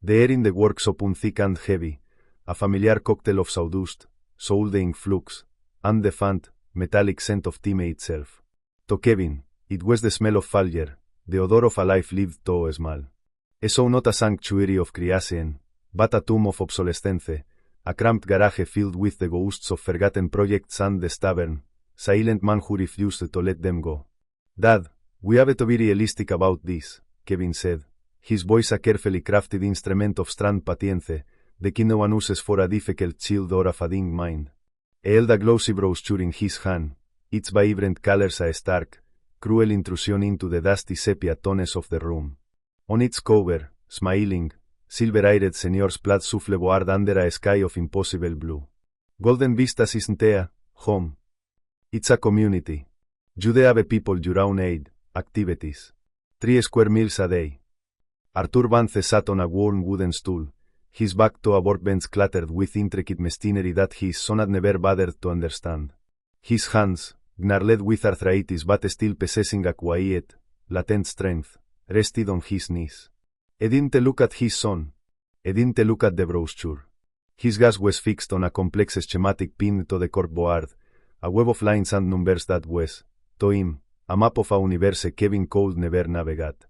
The air in the workshop thick and heavy, a familiar cocktail of sawdust, soldering flux, and the faint, metallic scent of time itself. To Kevin, it was the smell of failure, the odor of a life lived too small. So not a sanctuary of creation, but a tomb of obsolescence, a cramped garage filled with the ghosts of forgotten projects and the stubborn, silent man who refused to let them go. Dad, we have to be realistic about this, Kevin said, his voice a carefully crafted instrument of strand patience, the kind no one uses for a difficult child or a fading mind. He held a glossy brochure in his hand, its vibrant colors a stark, cruel intrusion into the dusty sepia tones of the room. On its cover, smiling, silver-eyed Señor's plaid souffle board under a sky of impossible blue. Golden Vistas isn't a home. It's a community. You have people your own age, activities. 3 square meals a day. Arthur Vance sat on a worn wooden stool, his back to a workbench cluttered with intricate machinery that his son had never bothered to understand. His hands, gnarled with arthritis but still possessing a quiet, latent strength, rested on his knees. He didn't look at his son. He didn't look at the brochure. His gaze was fixed on a complex schematic pinned to the corkboard, a web of lines and numbers that was, to him, a map of a universe Kevin could never navigate.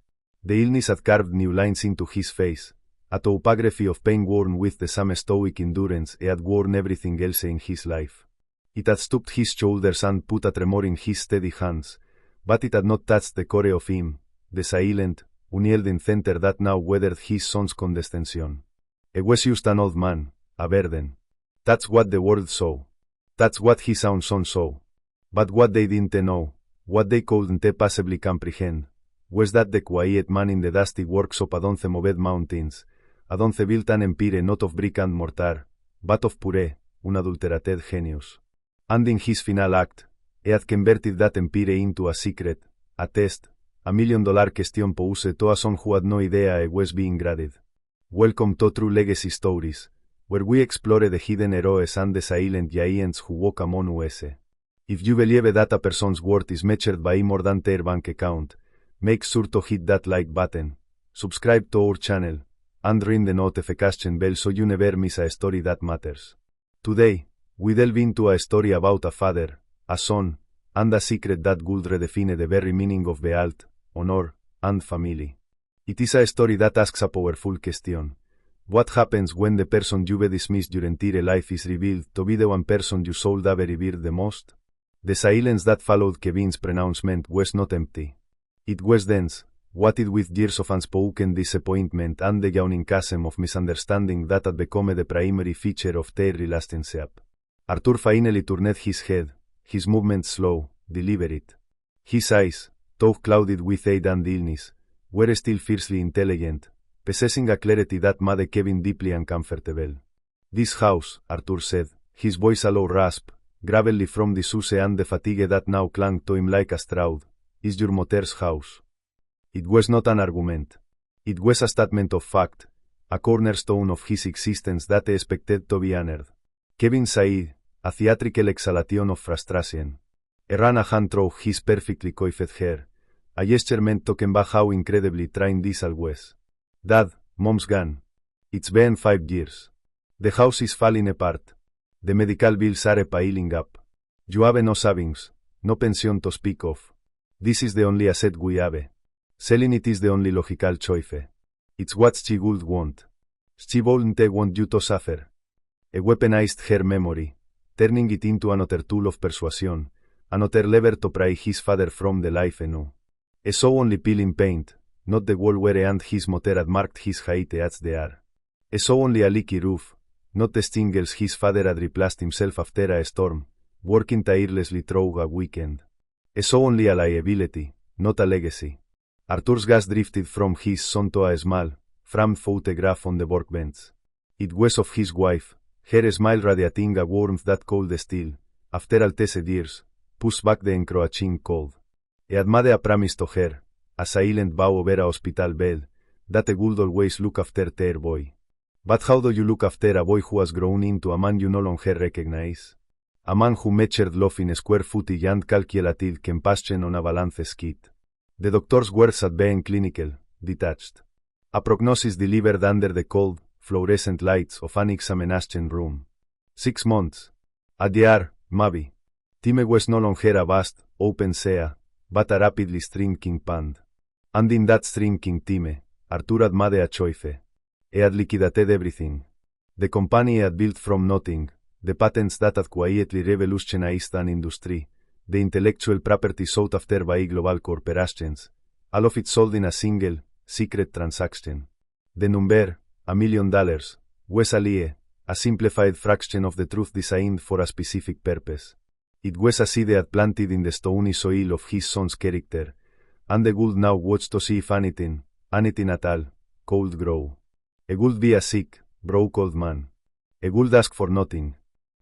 The illness had carved new lines into his face, a topography of pain worn with the same stoic endurance he had worn everything else in his life. It had stooped his shoulders and put a tremor in his steady hands, but it had not touched the core of him, the silent, unyielding center that now weathered his son's condescension. He was just an old man, a burden. That's what the world saw. That's what his own son saw. But what they didn't know, what they couldn't possibly comprehend, was that the quiet man in the dusty workshop adonce moved mountains, adonce built an empire not of brick and mortar, but of pure, unadulterated genius. And in his final act, he had converted that empire into a secret, a test, $1 million question posed to a son who had no idea he was being graded. Welcome to True Legacy Stories, where we explore the hidden heroes and the silent giants who walk among us. If you believe that a person's worth is measured by more than their bank account, make sure to hit that like button, subscribe to our channel, and ring the notification bell so you never miss a story that matters. Today, we delve into a story about a father, a son, and a secret that would redefine the very meaning of wealth, honor, and family. It is a story that asks a powerful question. What happens when the person you've dismissed your entire life is revealed to be the one person you should have revered the most? The silence that followed Kevin's pronouncement was not empty. It was dense, weighted with years of unspoken disappointment and the yawning chasm of misunderstanding that had become the primary feature of their relationship. Arthur finally turned his head, his movements slow, deliberate. His eyes, though clouded with age and illness, were still fiercely intelligent, possessing a clarity that made Kevin deeply uncomfortable. This house, Arthur said, his voice a low rasp, gravelly from the suce and the fatigue that now clung to him like a straw, is your mother's house. It was not an argument. It was a statement of fact, a cornerstone of his existence that he expected to be honored. Kevin sighed, a theatrical exhalation of frustration. He ran a hand through his perfectly coiffed hair, a gesture meant to convey how incredibly trying this all was. Dad, Mom's gone. It's been 5 years. The house is falling apart. The medical bills are piling up. You have no savings, no pension to speak of. This is the only asset we have. Selling it is the only logical choice. It's what she would want. She wouldn't want you to suffer. He weaponized her memory, turning it into another tool of persuasion, another lever to pry his father from the life he knew. He saw only peeling paint, not the wall where he and his mother had marked his height as they are. He saw only a leaky roof, not the shingles his father had replaced himself after a storm, working tirelessly through a weekend. He saw only a liability, not a legacy. Arthur's gaze drifted from his son to a small, framed photograph on the workbench. It was of his wife, her smile radiating a warmth that could still, after all these years, push back the encroaching cold. He had made a promise to her, a silent vow over a hospital bed, that he would always look after their boy. But how do you look after a boy who has grown into a man you no longer recognize? A man who measured love in square footage and calculated compassion on a balance sheet. The doctor's words had been clinical, detached. A prognosis delivered under the cold, fluorescent lights of an examination room. 6 months. A year, maybe. Time was no longer a vast, open sea, but a rapidly shrinking pond. And in that shrinking time, Arthur had made a choice. He had liquidated everything. The company had built from nothing, the patents that had quietly revolutionized an industry, the intellectual property sought after by global corporations, all of it sold in a single, secret transaction. The number, $1 million, was a simplified fraction of the truth designed for a specific purpose. It was a seed had planted in the stony soil of his son's character, and the would now watch to see if anything at all, could grow. He would be a sick, broke old man. He would ask for nothing.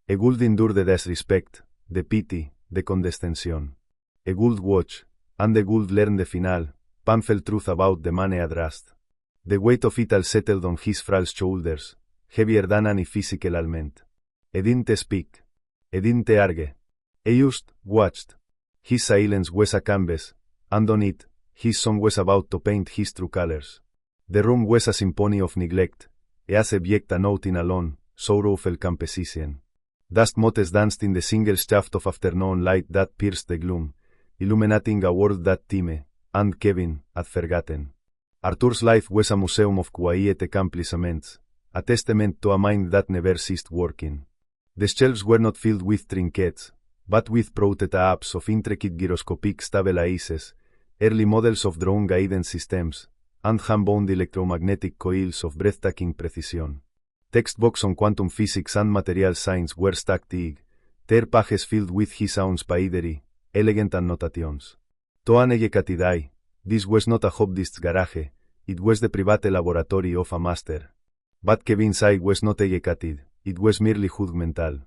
He would endure the disrespect, the pity, the condescension. He would watch, and he would learn the final, painful truth about the man he had raised. The weight of it all settled on his frail shoulders, heavier than any physical ailment. He didn't speak. He didn't argue. He just watched. His silence was a canvas, and on it, his son was about to paint his true colors. The room was a symphony of neglect, as object a note in a lone, sorrowful composition. Dust motes danced in the single shaft of afternoon light that pierced the gloom, illuminating a world that Time and Kevin had forgotten. Arthur's life was a museum of quiet accomplishments, a testament to a mind that never ceased working. The shelves were not filled with trinkets, but with prototypes of intricate gyroscopic stabilizers, early models of drone guidance systems, and hand-bound electromagnetic coils of breathtaking precision. Textbooks on quantum physics and material science were stacked their pages filled with his own spidery, elegant annotations. To an educated, this was not a hobbyist's garage, it was the private laboratory of a master. But Kevin's eye was not educated, it was merely judgmental.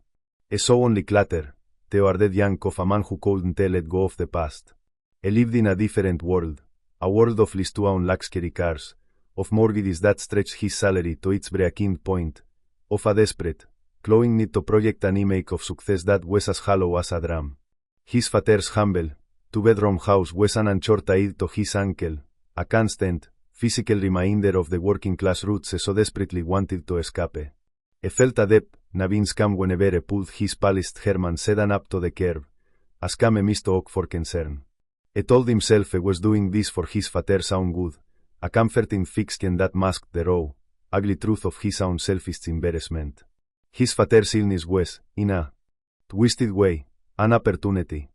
He saw only clatter, the ardent yank of a man who couldn't let go of the past. He lived in a different world, a world of listuaun luxury cars, of mortgages that stretched his salary to its breaking point, of a desperate, clawing need to project an image of success that was as hollow as a drum. His father's humble, two-bedroom house was an anchor tied to his ankle, a constant, physical reminder of the working-class roots he so desperately wanted to escape. He felt a deep, Navin scam whenever he pulled his polished Herman sedan up to the curb, a scam he mistook for concern. He told himself he was doing this for his father's own good, a comforting fiction that masked the raw, ugly truth of his own selfish embarrassment. His father's illness was, in a twisted way, an opportunity,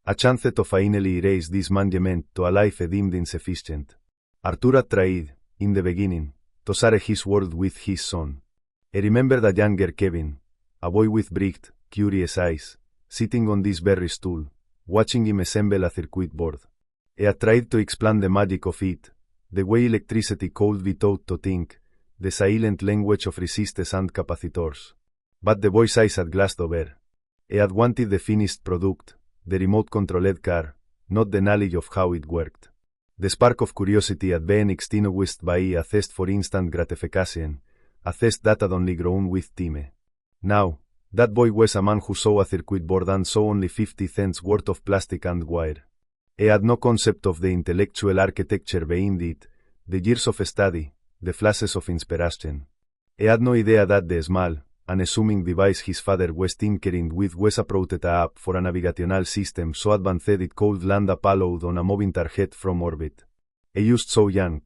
a chance to finally erase this monument to a life he deemed insufficient. Arthur had tried, in the beginning, to share his world with his son. He remembered a younger Kevin, a boy with bright, curious eyes, sitting on this very stool, watching him assemble a circuit board. He had tried to explain the magic of it, the way electricity could be taught to think, the silent language of resistors and capacitors. But the boy's eyes had glassed over. He had wanted the finished product, the remote-controlled car, not the knowledge of how it worked. The spark of curiosity had been extinguished by a thirst for instant gratification, a thirst that had only grown with time. Now, that boy was a man who saw a circuit board and saw only 50 cents worth of plastic and wire. He had no concept of the intellectual architecture behind it, the years of study, the flashes of inspiration. He had no idea that the small, unassuming device his father was tinkering with was a prototype for a navigational system so advanced it could land a payload on a moving target from orbit. He was so young.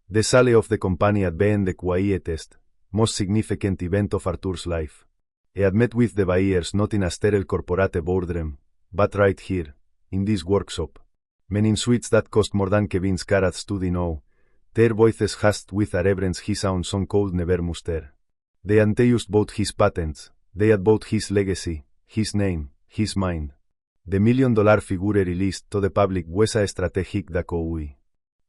The sale of the company had been the quietest, most significant event of Arthur's life. He had met with the buyers not in a sterile corporate boardroom, but right here, in this workshop. Men in suits that cost more than Kevin's car had stood in awe, their voices hushed with a reverence his own son could never muster. They hadn't used both his patents, they had bought his legacy, his name, his mind. The $1 million figure released to the public was a strategic decoy.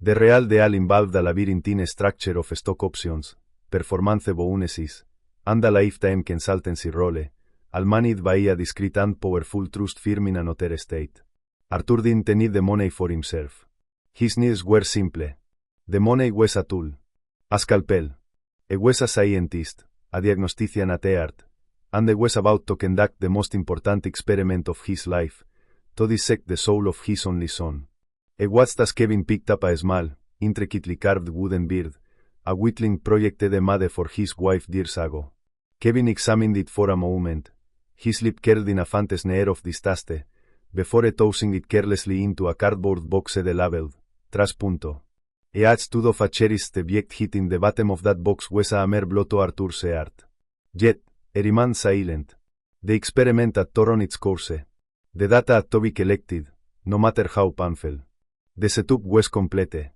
The real deal involved a labyrinthine structure of stock options, performance bonuses, and a lifetime consultancy role, all managed by a discreet and powerful trust firm in another state. Arthur didn't need the money for himself. His needs were simple. The money was a tool. A scalpel. He was a scientist, a diagnostician at heart, and he was about to conduct the most important experiment of his life, to dissect the soul of his only son. He watched as Kevin picked up a small, intricately carved wooden bird, a whittling projected a made for his wife years ago. Kevin examined it for a moment, his lip curled in a faint sneer of distaste, before tossing it carelessly into a cardboard box labeled, Trash. E stood of a cherished object hitting the bottom of that box was a mere blow to Arthur's heart. Yet, he remained silent. The experiment had torn its course. The data had to be collected, no matter how painful. The setup was complete.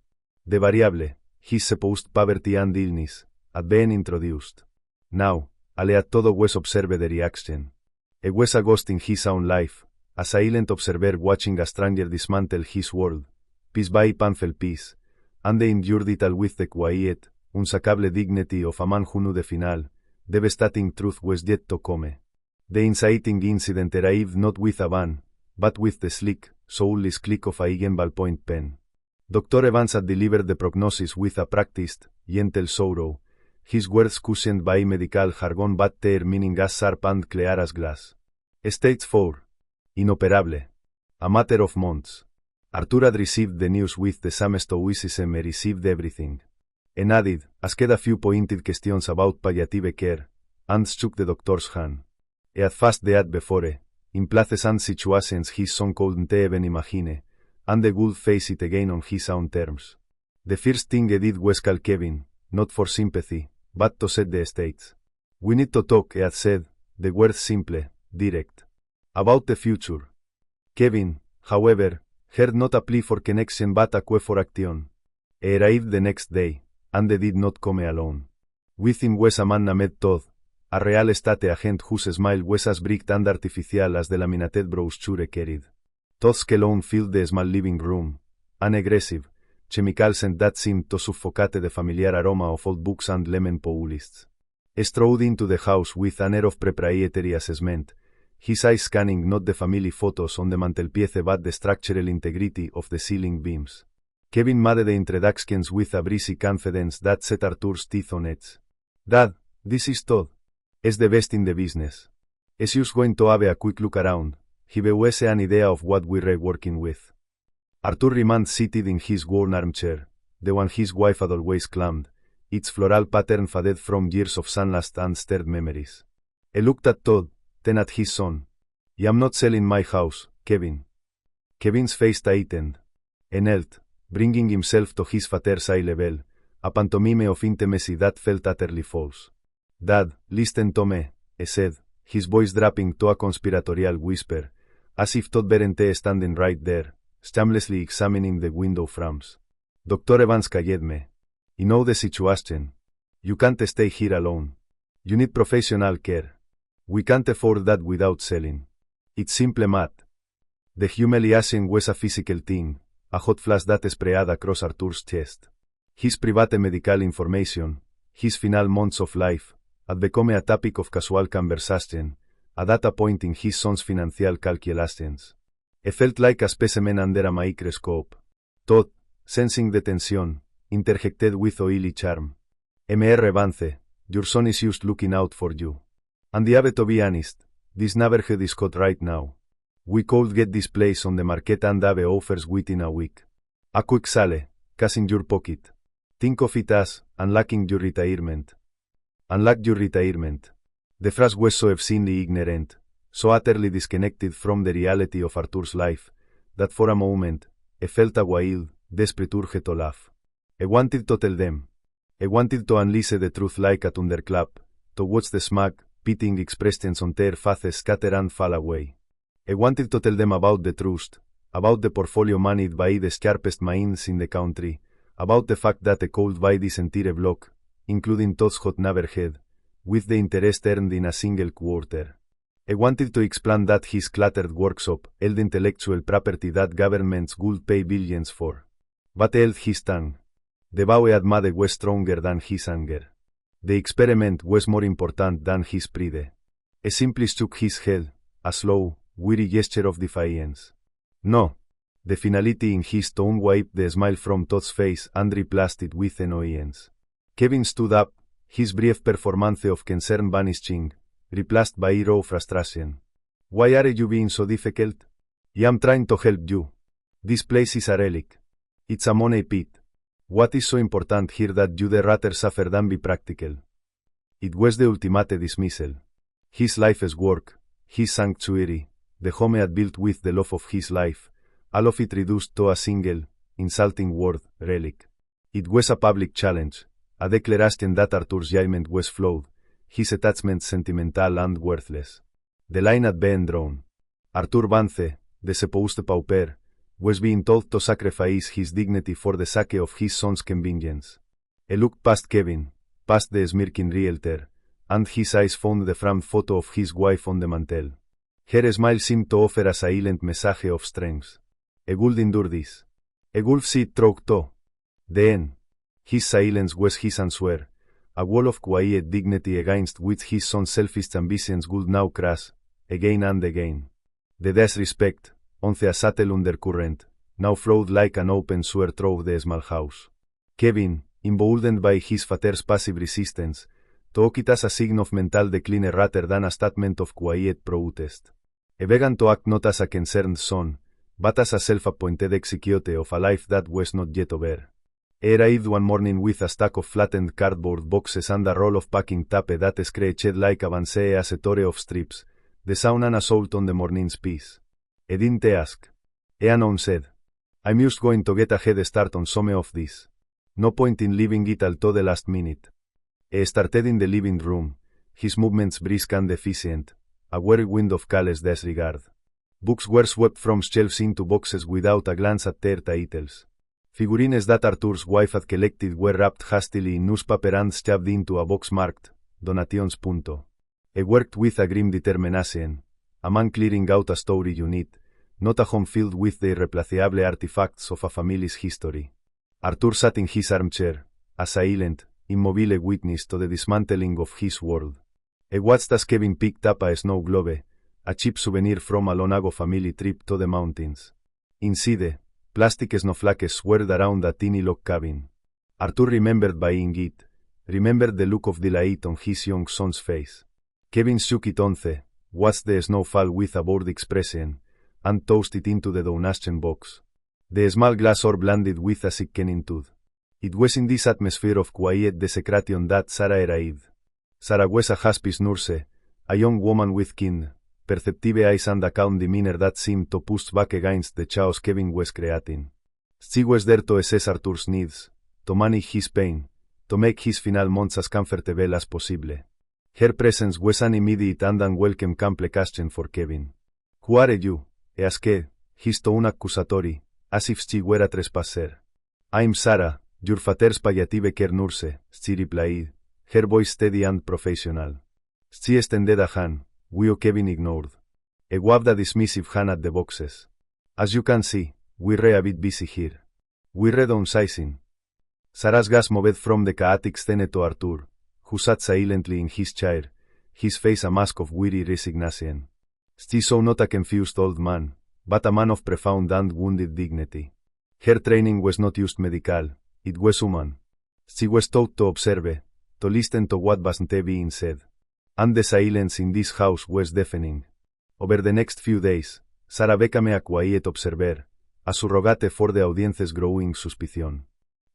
The variable, his supposed poverty and illness, had been introduced. Now, all had todo was observe the reaction. It was a ghost in his own life, a silent observer watching a stranger dismantle his world, piece by painful piece, and they endured it all with the quiet, unsakable dignity of a man who knew the final, devastating truth was yet to come. The inciting incident arrived not with a bang, but with the slick, soulless click of a hidden ballpoint pen. Dr. Evans had delivered the prognosis with a practiced, gentle sorrow, his words cushioned by medical jargon but their meaning as sharp and clear as glass. Stage 4. Inoperable. A matter of months. Arthur had received the news with the same stoicism he received everything. And added, asked a few pointed questions about palliative care, and shook the doctor's hand. He had faced that before, in places and situations his son couldn't even imagine, and he would face it again on his own terms. The first thing he did was call Kevin, not for sympathy, but to set the stage. We need to talk, he had said, the words simple, direct. About the future. Kevin, however, heard not a plea for connection but a cue for action. He arrived the next day, and he did not come alone. With him was a man named Todd, a real estate agent whose smile was as bright and artificial as the laminated brochure carried. Todd's cologne filled the small living room, an aggressive, chemical scent that seemed to suffocate the familiar aroma of old books and lemon lists. He strode into the house with an air of proprietary assessment, his eyes scanning not the family photos on the mantelpiece but the structural integrity of the ceiling beams. Kevin made the introductions with a breezy confidence that set Arthur's teeth on edge. "Dad, this is Todd. He's the best in the business. He's just going to have a quick look around, give us an idea of what we're working with." Arthur remained seated in his worn armchair, the one his wife had always claimed, its floral pattern faded from years of sunless and stirred memories. He looked at Todd, then at his son. "I'm not selling my house, Kevin." Kevin's face tightened. He knelt, bringing himself to his father's eye level, a pantomime of intimacy that felt utterly false. "Dad, listen to me," he said, his voice dropping to a conspiratorial whisper, as if Todd weren't standing right there, shamelessly examining the window frames. "Dr. Evans called me. You know the situation. You can't stay here alone. You need professional care. We can't afford that without selling. It's simple math." The humiliation was a physical thing, a hot flash that spread across Arthur's chest. His private medical information, his final months of life, had become a topic of casual conversation, a data point in his son's financial calculations. He felt like a specimen under a microscope. Todd, sensing the tension, interjected with oily charm. "Mr. Evans, your son is just looking out for you. And to be honest, this neighborhood is hot right now. We could get this place on the market and have offers within a week. A quick sale, cash in your pocket. Think of it as unlocking your retirement." Unlock your retirement. The phrase was so obscenely ignorant, so utterly disconnected from the reality of Arthur's life, that for a moment, he felt a wild, desperate urge to laugh. He wanted to tell them. He wanted to unleash the truth like a thunderclap, to watch the smug, pitying expressions on their faces scatter and fall away. He wanted to tell them about the trust, about the portfolio managed by the sharpest minds in the country, about the fact that he could buy this entire block, including Todd's hot neighborhood, with the interest earned in a single quarter. He wanted to explain that his cluttered workshop held intellectual property that governments would pay billions for. But he held his tongue. The vow he had made was stronger than his anger. The experiment was more important than his pride. He simply shook his head, a slow, weary gesture of defiance. "No." The finality in his tone wiped the smile from Todd's face and replaced it with annoyance. Kevin stood up, his brief performance of concern vanishing, replaced by raw frustration. "Why are you being so difficult? I'm trying to help you. This place is a relic. It's a money pit. What is so important here that you'd rather suffer than be practical? It was the ultimate dismissal. His life's work, his sanctuary, the home had built with the love of his life, all of it reduced to a single, insulting word, relic. It was a public challenge, a declaration that Arthur's judgment was flawed, his attachment sentimental and worthless. The line had been drawn. Arthur Vance, the supposed pauper, was being told to sacrifice his dignity for the sake of his son's convenience. He looked past Kevin, past the smirking realtor, and his eyes found the framed photo of his wife on the mantel. Her smile seemed to offer a silent message of strength. He would endure this. He would see it through to the end. His silence was his answer, a wall of quiet dignity against which his son's selfish ambitions would now crash, again and again. The disrespect, on a subtle undercurrent, now flowed like an open sewer through the small house. Kevin, emboldened by his father's passive resistance, took it as a sign of mental decline rather than a statement of quiet protest. He began to act not as a concerned son, but as a self-appointed executor of a life that was not yet over. He arrived one morning with a stack of flattened cardboard boxes and a roll of packing tape that scratched like a Vance as a torre of strips, the sound an assault on the morning's peace. He didn't ask. He announced, I'm just going to get a head start on some of this. No point in leaving it all to the last minute. He started in the living room, his movements brisk and efficient, a whirlwind of careless disregard. Books were swept from shelves into boxes without a glance at their titles. Figurines that Arthur's wife had collected were wrapped hastily in newspaper and shoved into a box marked Donations. He worked with a grim determination, a man clearing out a storage unit, not a home filled with the irreplaceable artifacts of a family's history. Arthur sat in his armchair, a silent, immobile witness to the dismantling of his world. He watched as Kevin picked up a snow globe, a cheap souvenir from a Lonago family trip to the mountains. Inside, plastic snowflakes swirled around a tiny log cabin. Arthur remembered buying it, remembered the look of delight on his young son's face. Kevin shook it once, watched the snow fall with a bored expression, and tossed it into the donation box. The small glass orb landed with a sickening thud. It was in this atmosphere of quiet desecration that Sarah arrived. Sarah was a hospice nurse, a young woman with keen, perceptive eyes and a calm demeanor that seemed to push back against the chaos Kevin was creating. She was there to assess Arthur's needs, to manage his pain, to make his final months as comfortable as possible. Her presence was an immediate and unwelcome complication for Kevin. Who are you? He asked, his tone accusatory, as if she were a trespasser. I'm Sarah, your father's palliative care nurse, she replied, her voice steady and professional. She extended a hand, which Kevin ignored. He waved a dismissive hand at the boxes. As you can see, we're a bit busy here. We're downsizing. Sarah's gaze moved from the chaotic scene to Arthur, who sat silently in his chair, his face a mask of weary resignation. She saw not a confused old man, but a man of profound and wounded dignity. Her training was not just medical, it was human. She was taught to observe, to listen to what wasn't being said. And the silence in this house was deafening. Over the next few days, Sarah became a quiet observer, a surrogate for the audience's growing suspicion.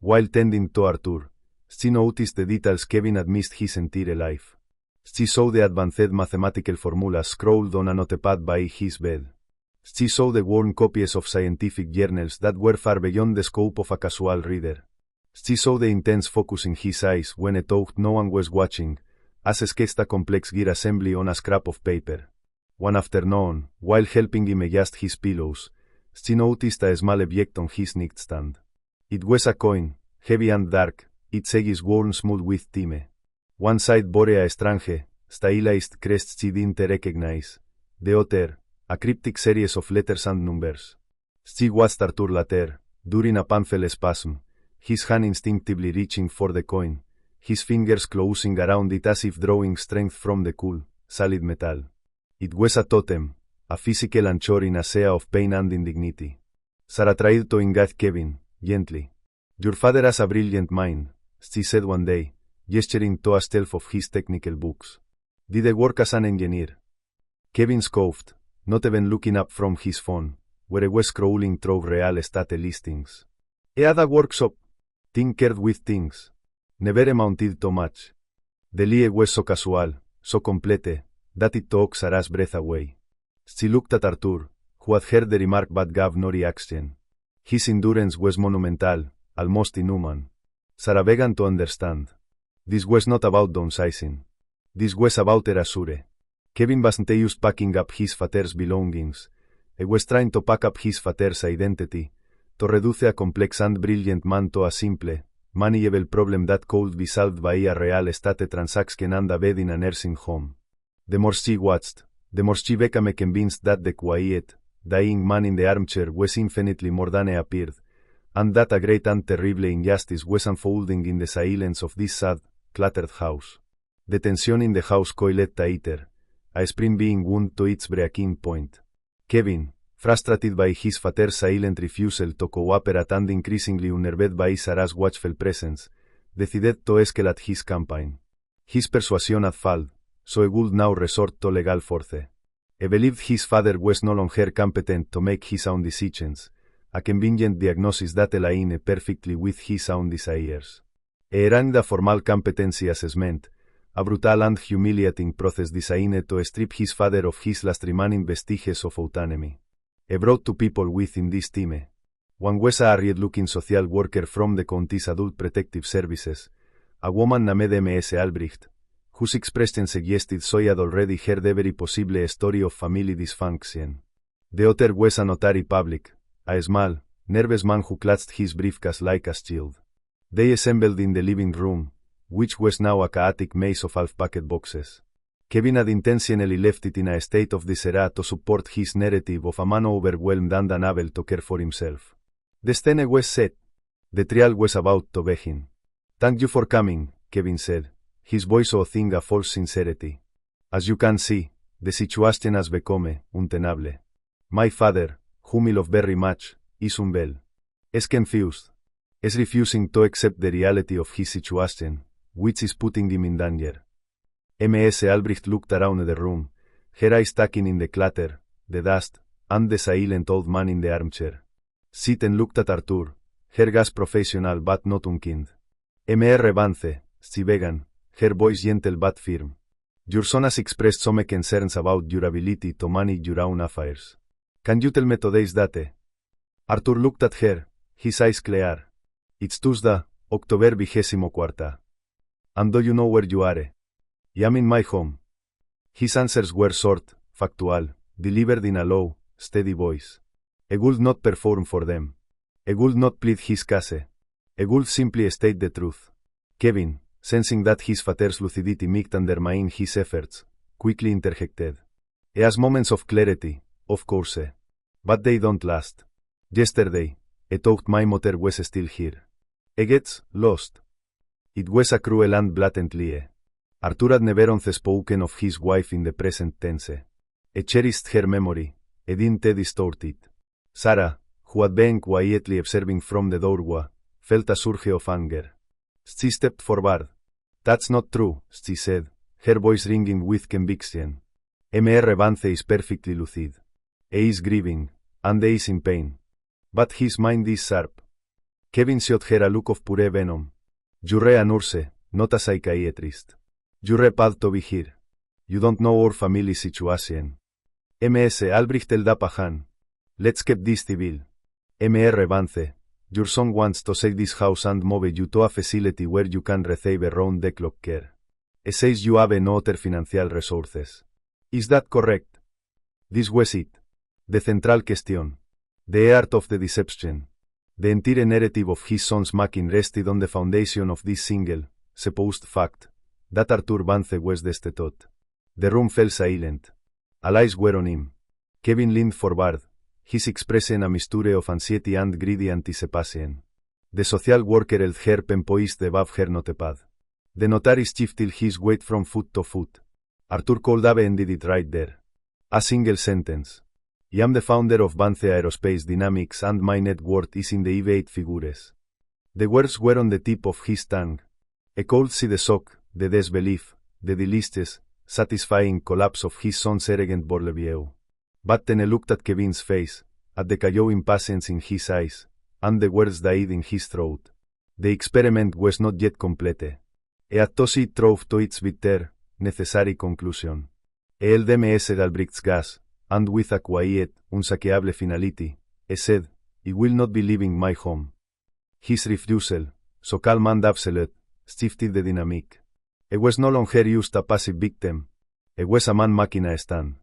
While tending to Arthur, she noticed the details Kevin had missed his entire life. She saw the advanced mathematical formulas scrawled on a notepad by his bed. She saw the worn copies of scientific journals that were far beyond the scope of a casual reader. She saw the intense focus in his eyes when he thought no one was watching, as he sketched a complex gear assembly on a scrap of paper. One afternoon, while helping him adjust his pillows, she noticed a small object on his nightstand. It was a coin, heavy and dark, its edges worn smooth with time. One side bore a strange, stylized crest she didn't recognize. The other, a cryptic series of letters and numbers. She watched Arthur later, during a painful spasm, his hand instinctively reaching for the coin, his fingers closing around it as if drawing strength from the cool, solid metal. It was a totem, a physical anchor in a sea of pain and indignity. Sarah tried to engage Kevin, gently. Your father has a brilliant mind, she said one day, gesturing to a shelf of his technical books. Did he work as an engineer? Kevin scoffed, not even looking up from his phone, where he was scrolling through real estate listings. He had a workshop. Tinkered with things. Never amounted to much. The lie was so casual, so complete, that it took Sarah's breath away. She looked at Arthur, who had heard the remark but gave no reaction. His endurance was monumental, almost inhuman. Sarah began to understand. This was not about downsizing. This was about erasure. Kevin wasn't just packing up his father's belongings. He was trying to pack up his father's identity, to reduce a complex and brilliant man to a simple, manageable problem that could be solved by a real estate transaction and a bed in a nursing home. The more she watched, the more she became convinced that the quiet, dying man in the armchair was infinitely more than he appeared, and that a great and terrible injustice was unfolding in the silence of this sad, cluttered house. The tension in the house coiled tighter, a spring being wound to its breaking point. Kevin, frustrated by his father's silent refusal to cooperate and increasingly unnerved by Sarah's watchful presence, decided to escalate his campaign. His persuasion had failed, so he would now resort to legal force. He believed his father was no longer competent to make his own decisions, a convenient diagnosis that aligned perfectly with his own desires. He ran the formal competency assessment, a brutal and humiliating process designed to strip his father of his last remaining vestiges of autonomy. He brought two people within this team. One was a harried-looking social worker from the county's Adult Protective Services, a woman named Ms. Albrecht, whose expression suggested she had already heard every possible story of family dysfunction. The other was a notary public, a small, nervous man who clutched his briefcase like a shield. They assembled in the living room, which was now a chaotic maze of half-packed boxes. Kevin had intentionally left it in a state of disarray to support his narrative of a man overwhelmed and unable to care for himself. The scene was set. The trial was about to begin. "Thank you for coming," Kevin said, his voice oozing a false sincerity. "As you can see, the situation has become untenable. My father, whom I love very much, is unwell. Is confused. Is refusing to accept the reality of his situation, which is putting him in danger." Ms. Albrecht looked around the room, her eyes taking in the clatter, the dust, and the silent old man in the armchair. She then looked at Arthur, her gaze professional but not unkind. "Mr. Vance," she began, her voice gentle but firm. "Your son has expressed some concerns about your ability to manage your own affairs. Can you tell me today's date?" Arthur looked at her, his eyes clear. "It's Tuesday, October 24. And do you know where you are?" "I am in my home." His answers were short, factual, delivered in a low, steady voice. He would not perform for them. He would not plead his case. He would simply state the truth. Kevin, sensing that his father's lucidity might undermine his efforts, quickly interjected. "He has moments of clarity, of course. But they don't last. Yesterday, I thought my mother was still here. He gets lost." It was a cruel and blatant lie. Arthur had never once spoken of his wife in the present tense. He cherished her memory, he didn't distort it. Sarah, who had been quietly observing from the doorway, felt a surge of anger. She stepped forward. "That's not true," she said, her voice ringing with conviction. "Mr. Vance is perfectly lucid. He is grieving, and he is in pain. But his mind is sharp." Kevin shot her a look of pure venom. "You're a nurse, not a psychiatrist. You're paid to be here. You don't know our family situation." Ms. Albrecht held up a hand. "Let's keep this civil. Mr. Vance, your son wants to sell this house and move you to a facility where you can receive round-the-clock care. He says you have no other financial resources. Is that correct?" This was it. The central question. The art of the deception. The entire narrative of his son's making rested on the foundation of this single, supposed fact, that Arthur Vance was destitute. The room fell silent. All eyes were on him. Kevin leaned forward, his expression a mixture of anxiety and greedy anticipation. The social worker held her pen poised above her notepad. The notarist shifted his weight from foot to foot. Arthur could have ended it right there. A single sentence. "I am the founder of Vance Aerospace Dynamics and my net worth is in the eight figures." The words were on the tip of his tongue. He could see the shock, the disbelief, the delicious, satisfying collapse of his son's arrogant worldview. But then he looked at Kevin's face, at the callous impatience in his eyes, and the words died in his throat. The experiment was not yet complete. E at tosi drove to its bitter, necessary conclusion. El DMS d'Albrecht's gas, and with a quiet, unsaqueable finality, said, "I will not be leaving my home." His refusal, so calm and absolute, shifted the dynamic. He was no longer used a passive victim. He was a man-machine stand.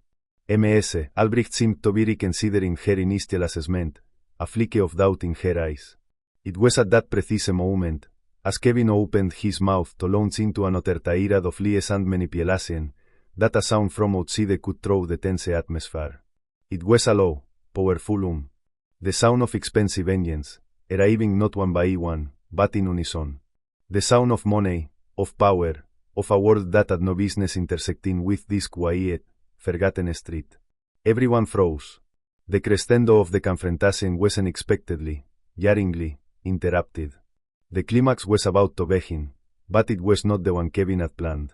Ms. Albrecht seemed to be reconsidering her initial assessment, a flicker of doubt in her eyes. It was at that precise moment, as Kevin opened his mouth to launch into another tirade of lies and manipulation, that a sound from outside could throw the tense atmosphere. It was a low, powerful the sound of expensive engines, arriving not one by one, but in unison. The sound of money, of power, of a world that had no business intersecting with this quiet, forgotten street. Everyone froze. The crescendo of the confrontation was unexpectedly, jarringly, interrupted. The climax was about to begin, but it was not the one Kevin had planned.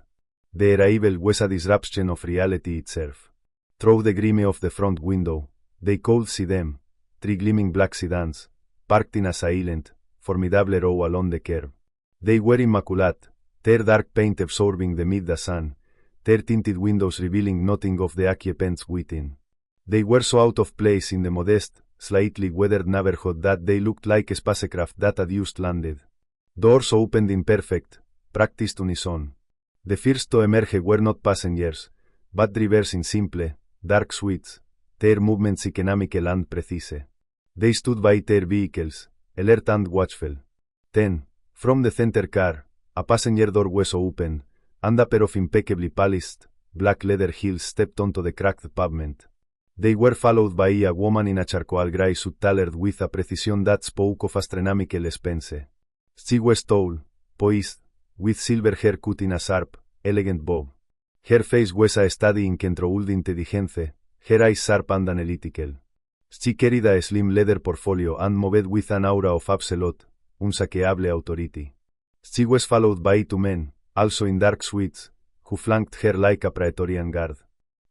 The arrival was a disruption of reality itself. Through the grime of the front window, they could see them, three gleaming black sedans, parked in a silent, formidable row along the curb. They were immaculate, their dark paint absorbing the mid sun, their tinted windows revealing nothing of the occupants within. They were so out of place in the modest, slightly weathered neighborhood that they looked like a spacecraft that had just landed. Doors opened in perfect, practiced unison. The first to emerge were not passengers, but drivers in simple, dark suits, their movements economical and precise. They stood by their vehicles, alert and watchful. Then, from the center car, a passenger door was opened, and a pair of impeccably polished, black leather heels stepped onto the cracked pavement. They were followed by a woman in a charcoal gray suit tailored with a precision that spoke of astronomical expense. She was tall, poised, with silver hair cut in a sharp, elegant bob. Her face was a study in controlled intelligence, her eyes sharp and analytical. She carried a slim leather portfolio and moved with an aura of absolute, unsaqueable authority. She was followed by two men, also in dark suits, who flanked her like a Praetorian guard.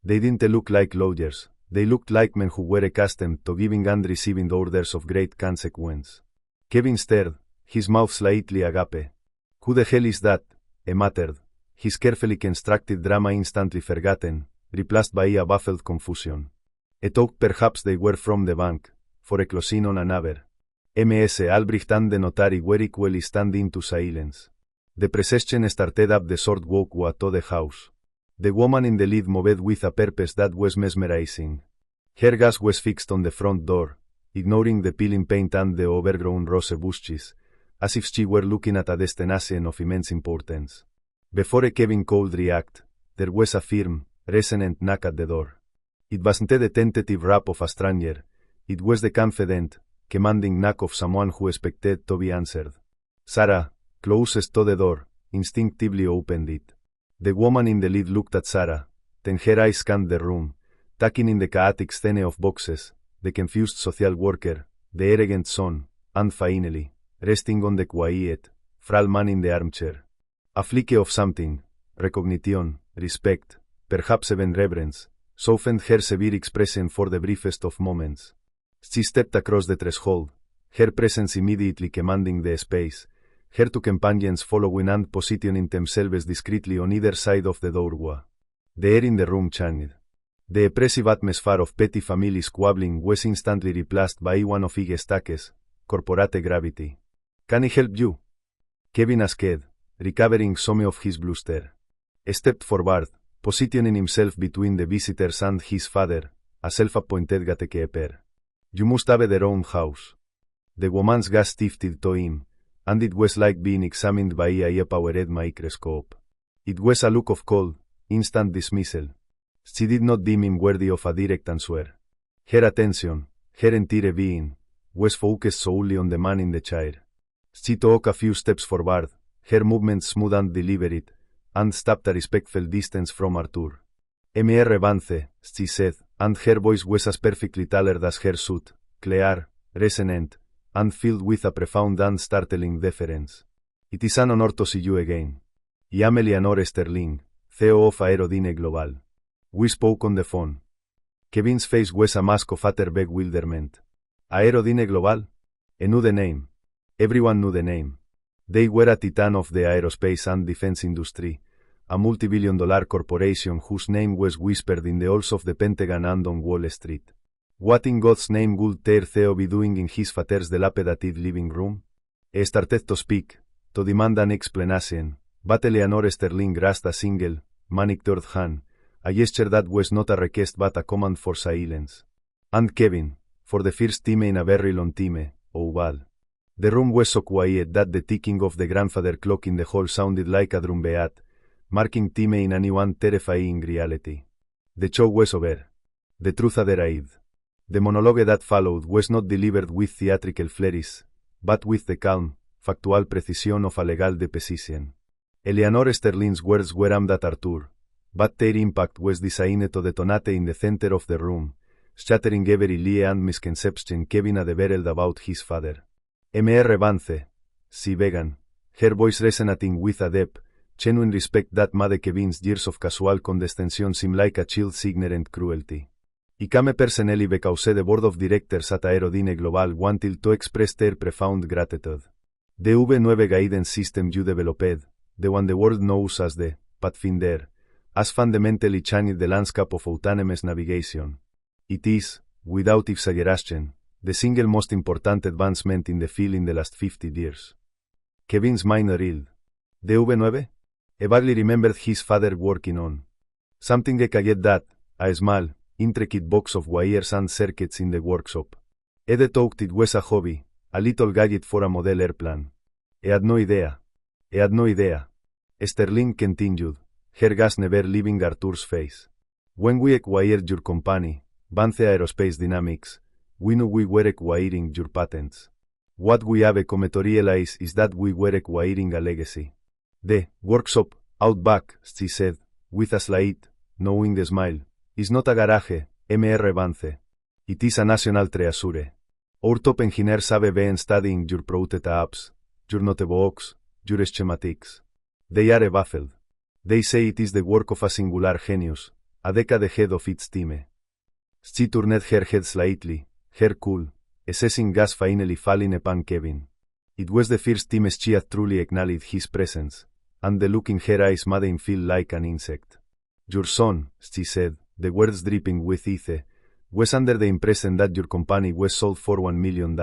They didn't look like lawyers, they looked like men who were accustomed to giving and receiving orders of great consequence. Kevin stared, his mouth slightly agape. Who the hell is that? He muttered, his carefully constructed drama instantly forgotten, replaced by a baffled confusion. He thought perhaps they were from the bank, for a closing on another. Ms. Albrecht and the notary were equally standing to silence. The procession started up the short walkway to the house. The woman in the lead moved with a purpose that was mesmerizing. Her gaze was fixed on the front door, ignoring the peeling paint and the overgrown rose bushes, as if she were looking at a destination of immense importance. Before Kevin could react, there was a firm, resonant knock at the door. It wasn't the tentative rap of a stranger, it was the confident, commanding knock of someone who expected to be answered. Sarah, closest to the door, instinctively opened it. The woman in the lead looked at Sarah, then her eyes scanned the room, taking in the chaotic scene of boxes, the confused social worker, the arrogant son, and finally, resting on the quiet, frail man in the armchair. A flicker of something, recognition, respect, perhaps even reverence, softened her severe expression for the briefest of moments. She stepped across the threshold, her presence immediately commanding the space, her two companions following and positioning themselves discreetly on either side of the doorway. The air in the room changed. The oppressive atmosphere of petty family squabbling was instantly replaced by one of Ige Stack's, corporate gravity. "Can I help you?" Kevin asked, recovering some of his bluster. He stepped forward, positioning himself between the visitors and his father, a self-appointed gatekeeper. "You must have their own house." The woman's gaze shifted to him, and it was like being examined by a powered microscope. It was a look of cold, instant dismissal. She did not deem him worthy of a direct answer. Her attention, her entire being, was focused solely on the man in the chair. She took a few steps forward, her movements smooth and deliberate, and stopped a respectful distance from Arthur. "Mr. Vance," she said, and her voice was as perfectly tailored as her suit, clear, resonant, and filled with a profound and startling deference. "It is an honor to see you again. I am Eleanor Sterling, CEO of Aerodyne Global." We spoke on the phone. Kevin's face was a mask of utter bewilderment. Aerodyne Global? He knew the name. Everyone knew the name. They were a titan of the aerospace and defense industry, a multi-billion-dollar corporation whose name was whispered in the halls of the Pentagon and on Wall Street. What in God's name would their CEO be doing in his father's dilapidated living room? He started to speak, to demand an explanation, but Eleanor Sterling grasped a single, manicured hand, a gesture that was not a request but a command for silence. And Kevin, for the first time in a very long time, oh well. The room was so quiet that the ticking of the grandfather clock in the hall sounded like a drum beat, marking time in a new and terrifying reality. The show was over. The truth had arrived. The monologue that followed was not delivered with theatrical flourishes, but with the calm, factual precision of a legal deposition. Eleanor Sterling's words were aimed at Arthur, but their impact was designed to detonate in the center of the room, shattering every lie and misconception Kevin had ever about his father. Mr. Vance, she began, her voice resonating with a depth, genuine respect that made Kevin's years of casual condescension seem like a chill ignorant cruelty. I came personally because the board of directors at Aerodyne Global wanted to express their profound gratitude. The V9 guidance system you developed, the one the world knows as the Pathfinder, has fundamentally changed the landscape of autonomous navigation. It is, without exaggeration, the single most important advancement in the field in the last 50 years. Kevin's mind reeled. The V9? He vaguely remembered his father working on something like that, a small, intricate box of wires and circuits in the workshop. Ed thought it was a hobby, a little gadget for a model airplane. He had no idea. Sterling continued, her gaze never leaving Arthur's face. When we acquired your company, Vance Aerospace Dynamics, we knew we were acquiring your patents. What we have come to realize is that we were acquiring a legacy. The workshop, out back, she said, with a slight, knowing smile, is not a garage, Mr. Vance. It is a national treasure. Our top engineers have been studying your prototypes, your notebooks, your schematics. They are baffled. They say it is the work of a singular genius, a decade ahead of its time. She turned her head slightly, her cool, assessing gaze finally falling upon Kevin. It was the first time she had truly acknowledged his presence, and the look in her eyes made him feel like an insect. Your son, she said, the words dripping with ether, was under the impression that your company was sold for $1 million.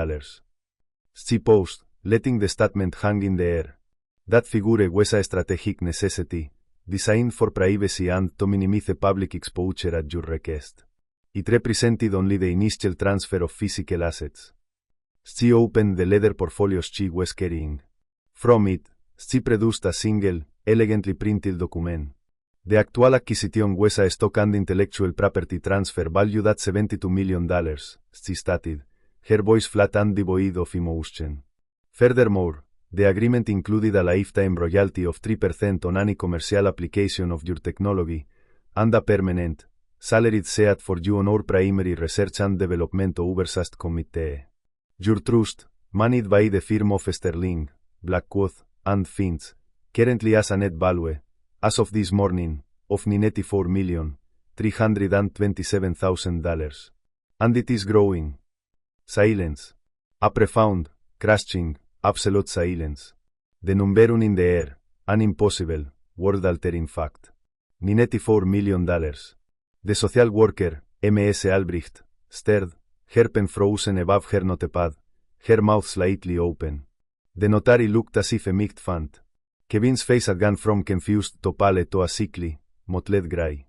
She paused, letting the statement hang in the air. That figure was a strategic necessity, designed for privacy and to minimize public exposure at your request. It represented only the initial transfer of physical assets. She opened the leather portfolio she was carrying. From it, she produced a single, elegantly printed document. The actual acquisition was a stock and intellectual property transfer valued at $72 million, she stated, her voice flat and devoid of emotion. Furthermore, the agreement included a lifetime royalty of 3% on any commercial application of your technology, and a permanent, salaried seat for you on our primary research and development oversight committee. Your trust, managed by the firm of Sterling, Blackwood, and Finch, currently has a net value, as of this morning, of $94,327,000. And it is growing. Silence. A profound, crushing, absolute silence. The number one in the air, an impossible, world-altering fact. $94 million. The social worker, Ms. Albrecht, stared, her pen frozen above her notepad, her mouth slightly open. The notary looked as if a mixed faint. Kevin's face had gone from confused to pale to a sickly, mottled gray.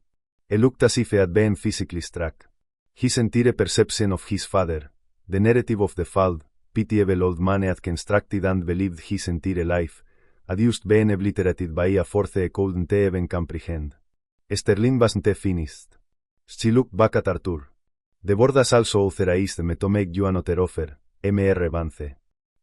He looked as if he had been physically struck. His entire perception of his father, the narrative of the failed, pitiable old man had constructed and believed his entire life, had just been obliterated by a force he couldn't even comprehend. Sterling wasn't finished. She looked back at Arthur. The board has also authorized me to make you another offer, Mr. Vance.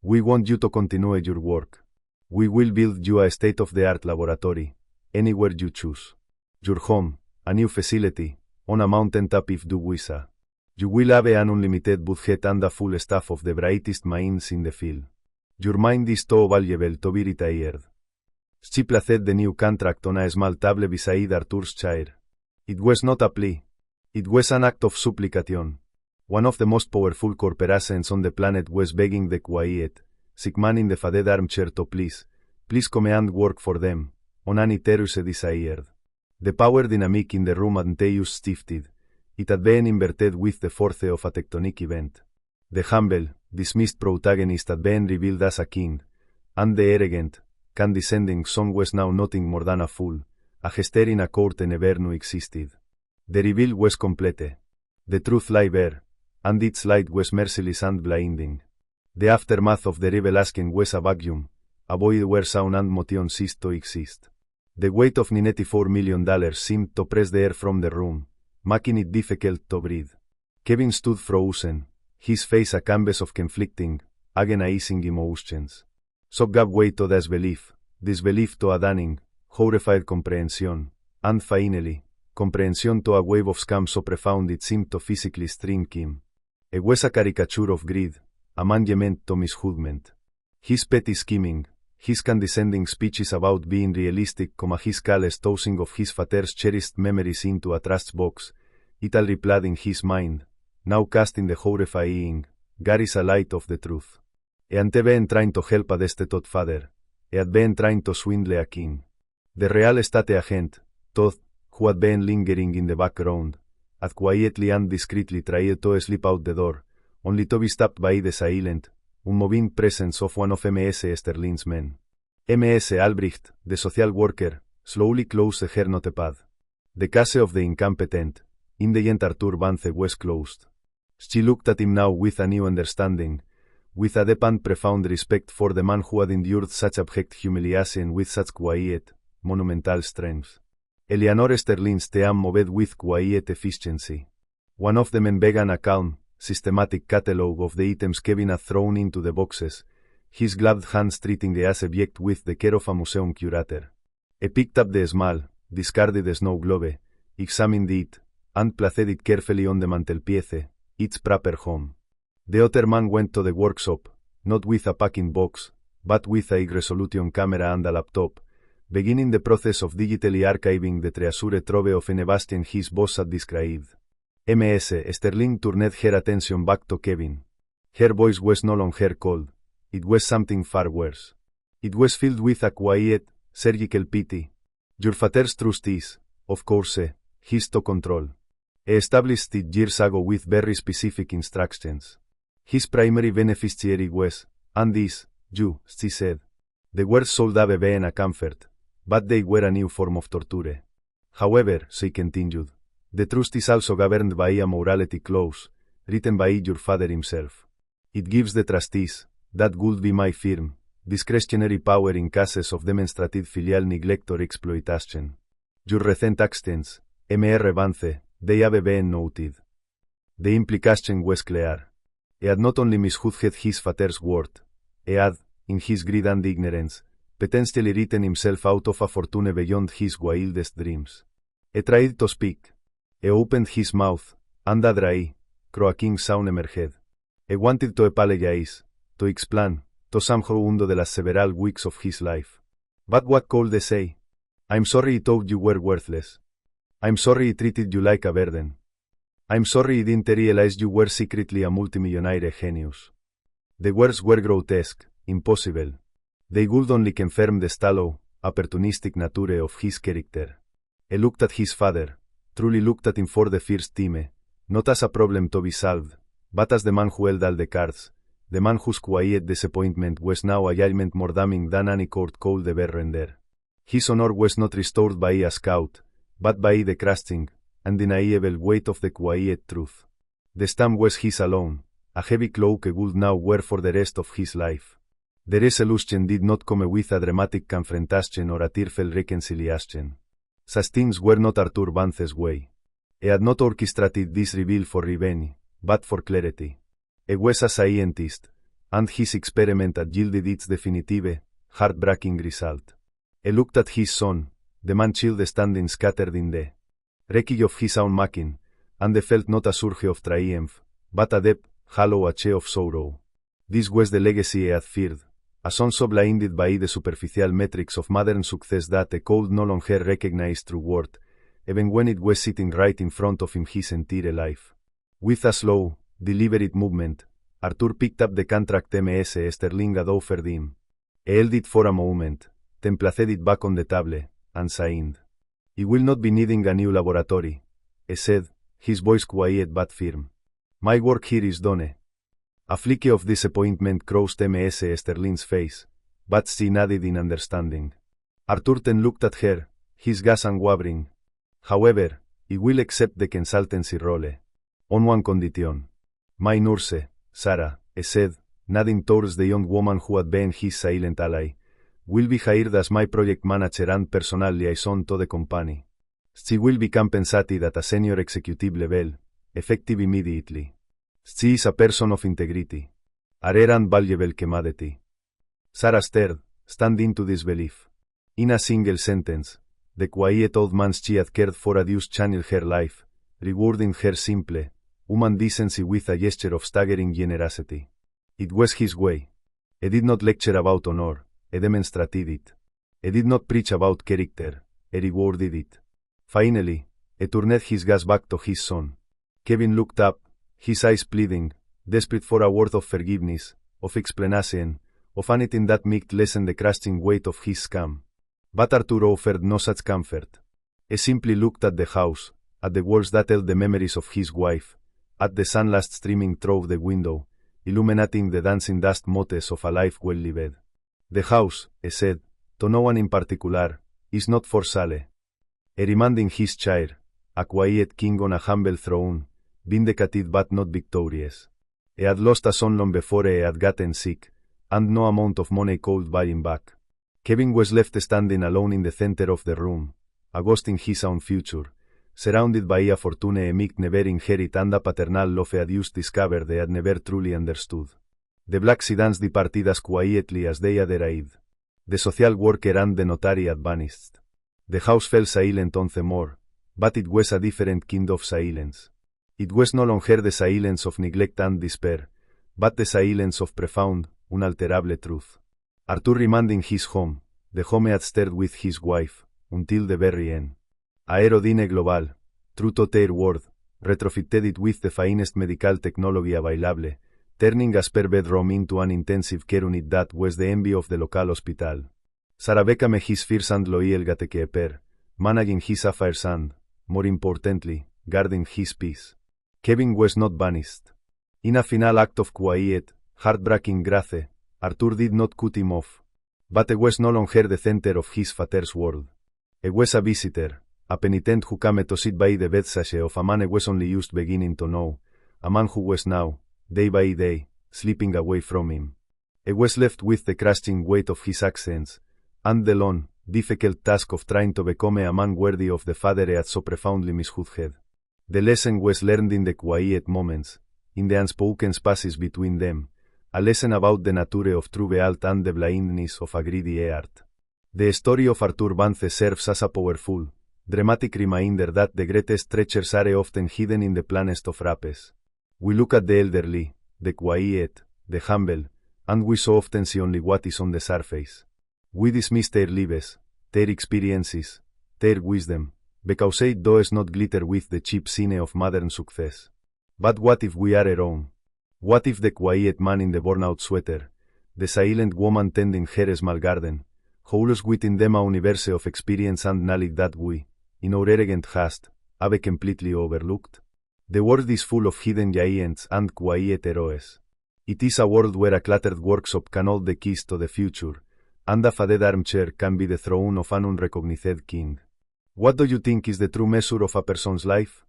We want you to continue your work. We will build you a state-of-the-art laboratory, anywhere you choose. Your home, a new facility, on a mountaintop if you wish. You will have an unlimited budget and a full staff of the brightest minds in the field. Your mind is too valuable to be retired. She placed the new contract on a small table beside Arthur's chair. It was not a plea. It was an act of supplication. One of the most powerful corporations on the planet was begging the quiet, sick man in the faded armchair to please come and work for them, on any terrors desired. The power dynamic in the room Antaeus shifted, it had been inverted with the force of a tectonic event. The humble, dismissed protagonist had been revealed as a king, and the arrogant, condescending son was now nothing more than a fool, a jester in a court never knew existed. The reveal was complete. The truth lay bare, and its light was merciless and blinding. The aftermath of the revelation was a vacuum, a void where sound and motion ceased to exist. The weight of $94 million seemed to press the air from the room, making it difficult to breathe. Kevin stood frozen, his face a canvas of conflicting, agonizing emotions. Shock gave way to disbelief to a dawning, horrified comprehension, and finally, comprehension to a wave of scam so profound it seemed to physically shrink him. It was a caricature of greed, a management to misjudgment. His petty scheming, his condescending speeches about being realistic, his careless tossing of his father's cherished memories into a trash box, it all replied in his mind, now casting the horrifying, Gary's a light of the truth. He had been trying to help a destitute father. He had been trying to swindle a king. The real estate agent, Todd, who had been lingering in the background, had quietly and discreetly tried to slip out the door, only to be stopped by the silent, unmoving presence of one of M.S. Sterling's men. M.S. Albrecht, the social worker, slowly closed her notepad. The case of the incompetent, indigent Arthur Vance was closed. She looked at him now with a new understanding, with a deep and profound respect for the man who had endured such abject humiliation with such quiet, monumental strength. Eleanor Sterling's team moved with quiet efficiency. One of the men began a calm, systematic catalogue of the items Kevin had thrown into the boxes, his gloved hands treating the subject with the care of a museum curator. He picked up the small, discarded snow globe, examined it, and placed it carefully on the mantelpiece, its proper home. The other man went to the workshop, not with a packing box, but with a high-resolution camera and a laptop, beginning the process of digitally archiving the treasure trove of Sebastian his boss had described. M.S. Sterling turned her attention back to Kevin. Her voice was no longer cold, it was something far worse. It was filled with a quiet, surgical pity. Your father's trust is, of course, his to control. He established it years ago with very specific instructions. His primary beneficiary was, and is, you, she said. The words should have been a comfort, but they were a new form of torture. However, she continued, the trust is also governed by a morality clause, written by your father himself. It gives the trustees, that would be my firm, discretionary power in cases of demonstrative filial neglect or exploitation. Your recent actions, Mr. Vance, they have been noted. The implication was clear. He had not only misjudged his father's word, he had, in his greed and ignorance, potentially written himself out of a fortune beyond his wildest dreams. He tried to speak. He opened his mouth, and a dry, croaking sound emerged. He wanted to apologize, to explain, to somehow undo the last several weeks of his life. But what could they say? I'm sorry he thought you were worthless. I'm sorry he treated you like a burden. I'm sorry he didn't realize you were secretly a multimillionaire genius. The words were grotesque, impossible. They would only confirm the shallow, opportunistic nature of his character. He looked at his father, truly looked at him for the first time, not as a problem to be solved, but as the man who held all the cards, the man whose quiet disappointment was now a judgment more damning than any court could ever render. His honor was not restored by a scout, but by the crushing, undeniable weight of the quiet truth. The stamp was his alone, a heavy cloak he would now wear for the rest of his life. The resolution did not come with a dramatic confrontation or a tearful reconciliation. Such things were not Arthur Vance's way. He had not orchestrated this reveal for revenge, but for clarity. He was a scientist, and his experiment had yielded its definitive, heartbreaking result. He looked at his son, the man-child standing scattered in the wreckage of his own machine, and he felt not a surge of triumph, but a deep, hollow ache of sorrow. This was the legacy he had feared, a son so blinded by the superficial metrics of modern success that he could no longer recognize true worth, even when it was sitting right in front of him his entire life. With a slow, deliberate movement, Arthur picked up the contract Ms. Sterling had offered him. He held it for a moment, then placed it back on the table, and signed. "I will not be needing a new laboratory," he said, his voice quiet but firm. "My work here is done." A flicker of disappointment crossed Ms. Sterling's face, but she nodded in understanding. Arthur then looked at her, his gaze unwavering. "However, I will accept the consultancy role. On one condition. My nurse, Sarah," he said, nodding towards the young woman who had been his silent ally, "will be hired as my project manager and personal liaison to the company. She will be compensated at a senior executive level, effective immediately. She is a person of integrity. A rare and valuable commodity." Sarah stared, standing to disbelief. In a single sentence, the quiet old man she had cared for had used channeled her life, rewarding her simple, human decency with a gesture of staggering generosity. It was his way. He did not lecture about honor, he demonstrated it. He did not preach about character, he rewarded it. Finally, he turned his gaze back to his son. Kevin looked up, his eyes pleading, desperate for a word of forgiveness, of explanation, of anything that might lessen the crushing weight of his scam. But Arthur offered no such comfort. He simply looked at the house, at the walls that held the memories of his wife, at the sunlight streaming through the window, illuminating the dancing dust motes of a life well lived. "The house," he said, to no one in particular, "is not for sale." He remained in his chair, a quiet king on a humble throne, vindicated but not victorious. He had lost a son long before he had gotten sick, and no amount of money could buy him back. Kevin was left standing alone in the center of the room, a ghost in his own future, surrounded by a fortune he might never inherit and a paternal love he had just discovered he had never truly understood. The black sedans departed as quietly as they had arrived. The social worker and the notary had vanished. The house fell silent once more, but it was a different kind of silence. It was no longer the silence of neglect and despair, but the silence of profound, unalterable truth. Arthur remained in his home, the home he had shared with his wife, until the very end. Aerodine Global, true to their word, retrofitted it with the finest medical technology available, turning a spare bedroom into an intensive care unit that was the envy of the local hospital. Sarah became his first and loyal gatekeeper, managing his affairs and, more importantly, guarding his peace. Kevin was not banished. In a final act of quiet, heartbreaking grace, Arthur did not cut him off. But he was no longer the center of his father's world. He was a visitor, a penitent who came to sit by the bedside of a man he was only just beginning to know, a man who was now, day by day, slipping away from him. He was left with the crushing weight of his accents, and the long, difficult task of trying to become a man worthy of the father he had so profoundly misjudged. The lesson was learned in the quiet moments, in the unspoken spaces between them, a lesson about the nature of true wealth and the blindness of a greedy heart. The story of Arthur Vance serves as a powerful, dramatic reminder that the greatest treasures are often hidden in the plainest of wrappers. We look at the elderly, the quiet, the humble, and we so often see only what is on the surface. We dismiss their lives, their experiences, their wisdom, because it does not glitter with the cheap shine of modern success. But what if we are our own? What if the quiet man in the worn-out sweater, the silent woman tending her small garden, holds within them a universe of experience and knowledge that we, in our arrogant haste, have completely overlooked? The world is full of hidden giants and quiet heroes. It is a world where a cluttered workshop can hold the keys to the future, and a faded armchair can be the throne of an unrecognized king. What do you think is the true measure of a person's life?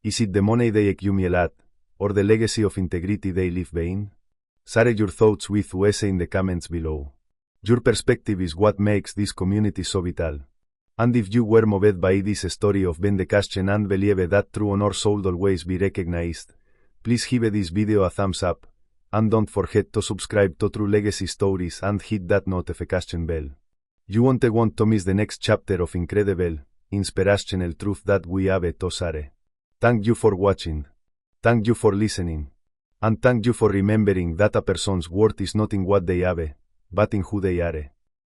Is it the money they accumulate, or the legacy of integrity they leave behind? Share your thoughts with us in the comments below. Your perspective is what makes this community so vital. And if you were moved by this story of vindication and believe that true honor should always be recognized, please give this video a thumbs up, and don't forget to subscribe to True Legacy Stories and hit that notification bell. You won't want to miss the next chapter of incredible, inspirational truth that we have to share. Thank you for watching. Thank you for listening. And thank you for remembering that a person's worth is not in what they have, but in who they are.